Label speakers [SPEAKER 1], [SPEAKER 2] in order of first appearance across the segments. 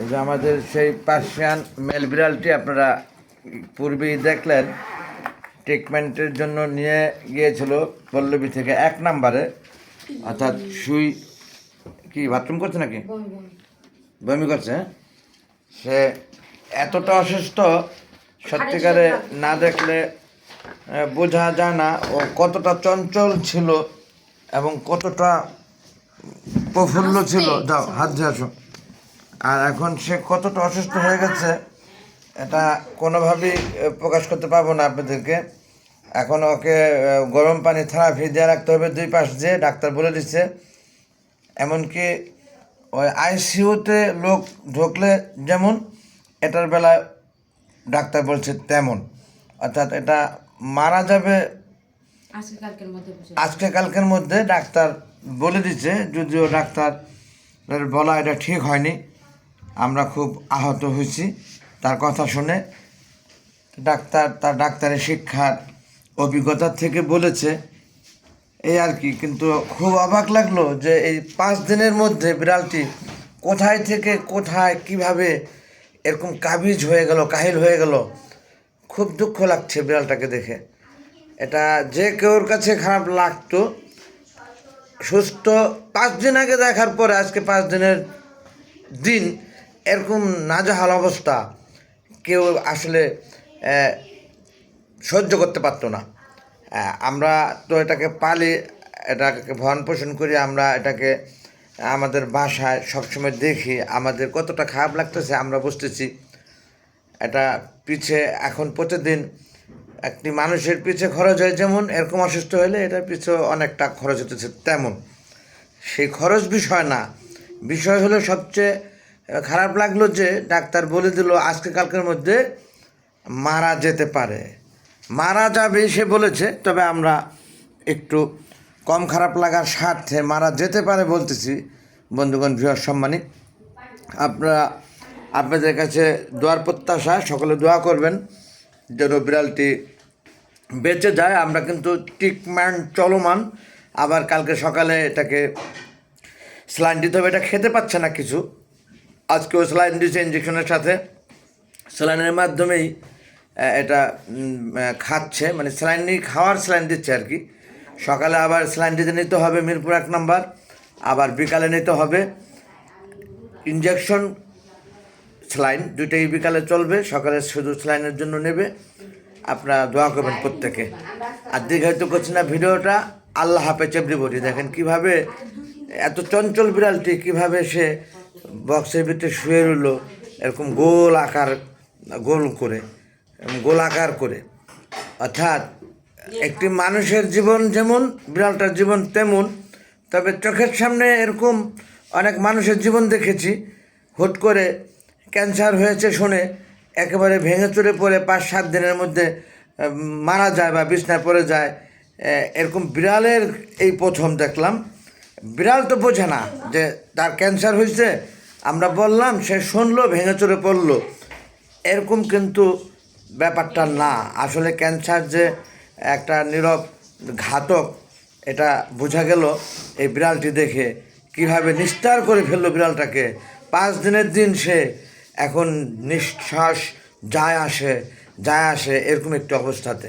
[SPEAKER 1] এই যে আমাদের সেই পার্সিয়ান মেল বিড়ালটি আপনারা পূর্বেই দেখলেন, ট্রিটমেন্টের জন্য নিয়ে গিয়েছিল পল্লবী থেকে 1 নম্বরে, অর্থাৎ সুই কি বাথরুম করছে নাকি বমি করছে, হ্যাঁ? সে এতটা অসুস্থ সত্যিকারে না দেখলে বোঝা যায় না ও কতটা চঞ্চল ছিল এবং কতটা প্রফুল্ল ছিল। যাও হাত দিয়ে আসো। আর এখন সে কতটা অসুস্থ হয়ে গেছে এটা কোনোভাবেই প্রকাশ করতে পারবো না আপনাদেরকে। এখন ওকে গরম পানি থেরাপি দিয়ে রাখতে হবে 2 পাশ দিয়ে, ডাক্তার বলে দিচ্ছে। এমনকি ওই আইসিইউতে লোক ঢুকলে যেমন, এটার বেলায় ডাক্তার বলছে তেমন, অর্থাৎ এটা মারা যাবে আজকে কালকের মধ্যে ডাক্তার বলে দিচ্ছে। যদিও ডাক্তারের বলা এটা ঠিক হয়নি, আমরা খুব আহত হয়েছি তার কথা শুনে। ডাক্তার তার ডাক্তারের শিক্ষার অভিজ্ঞতা থেকে বলেছে এই আর কি। কিন্তু খুব অবাক লাগলো যে এই 5 দিনের মধ্যে বিড়ালটি কোথায় থেকে কোথায় কিভাবে এরকম কাবিজ হয়ে গেল, কাহিল হয়ে গেল। খুব দুঃখ লাগছে বিড়ালটাকে দেখে। এটা যে কেউর কাছে খারাপ লাগতো। সুস্থ 5 দিন আগে দেখার পরে আজকে 5 দিনের দিন এরকম নাজেহাল অবস্থা কেউ আসলে সহ্য করতে পারতো না। আমরা তো এটাকে পালি, এটাকে ভরণ পোষণ করি, আমরা এটাকে আমাদের বাসায় সবসময় দেখি। আমাদের কতটা খারাপ লাগতেছে আমরা বুঝতেছি। এটা পিছে এখন প্রতিদিন একটি মানুষের পিছে খরচ হয় যেমন, এরকম অসুস্থ হলে এটার পিছে অনেকটা খরচ হতেছে তেমন। সেই খরচ বিষয় না, বিষয় হলো সবচেয়ে খারাপ লাগলো যে ডাক্তার বলে দিল আজকে কালকের মধ্যে মারা যেতে পারে, মারা যাবে সে বলেছে। তবে আমরা একটু কম খারাপ লাগার স্বার্থে মারা যেতে পারে বলতেছি। বন্ধুগণ, ভিউয়ার সম্মানী, আপনাদের কাছে দোয়ার প্রত্যাশা, সকলে দোয়া করবেন যেন বিড়ালটি বেঁচে যায়। আমরা কিন্তু ট্রিটমেন্ট চলমান। আবার কালকে সকালে এটাকে স্যালাইন দিতে হবে। এটা খেতে পাচ্ছে না কিছু, আজকেও স্যালাইন দিয়েছে ইঞ্জেকশনের সাথে। স্যালাইনের মাধ্যমেই এটা খাচ্ছে, মানে স্যালাইন নিয়ে খাওয়ার স্যালাইন দিচ্ছে আর কি। সকালে আবার স্যালাইন দিতে নিতে হবে মিরপুর 1 নম্বর, আবার বিকালে নিতে হবে ইঞ্জেকশন, স্যালাইন দুইটাই বিকালে চলবে। সকালে শুধু স্যালাইনের জন্য নেবে। আপনারা দোয়া করবেন প্রত্যেকে। আর দীর্ঘায়িত করছি না ভিডিওটা। আল্লাহ হাফেজ এভরিবডি। দেখেন কিভাবে এত চঞ্চল বিড়ালটি কিভাবে সে বক্সের ভিতরে শুয়ে রইল এরকম গোলাকার করে। অর্থাৎ একটি মানুষের জীবন যেমন বিড়ালটার জীবন তেমন। তবে চোখের সামনে এরকম অনেক মানুষের জীবন দেখেছি, হুট করে ক্যান্সার হয়েছে শুনে একেবারে ভেঙে চুরে পড়ে 5-7 দিনের মধ্যে মারা যায় বা বিছনায় পড়ে যায়। এরকম বিড়ালের এই প্রথম দেখলাম। বিড়াল তো বোঝে না যে তার ক্যান্সার হয়েছে, আমরা বললাম, সে শুনলো, ভেঙে চুরে পড়লো। এরকম কিন্তু ব্যাপারটা না। আসলে ক্যান্সার যে একটা নীরব ঘাতক এটা বোঝা গেল এই বিড়ালটি দেখে। কিভাবে নিস্তার করে ফেললো বিড়ালটাকে। 5 দিনের দিন সে এখন নিঃশ্বাস যায় আসে এরকম একটি অবস্থাতে।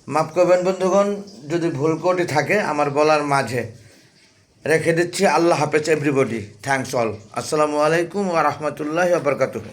[SPEAKER 1] মাফ করবেন বন্ধুগণ যদি ভুল ত্রুটি থাকে আমার বলার মাঝে। রেখে দিচ্ছি। আল্লাহ হাফেজ এভরিবডি। Thanks all. আসসালামু আলাইকুম ওয়া রাহমাতুল্লাহি ওয়া বারাকাতুহু।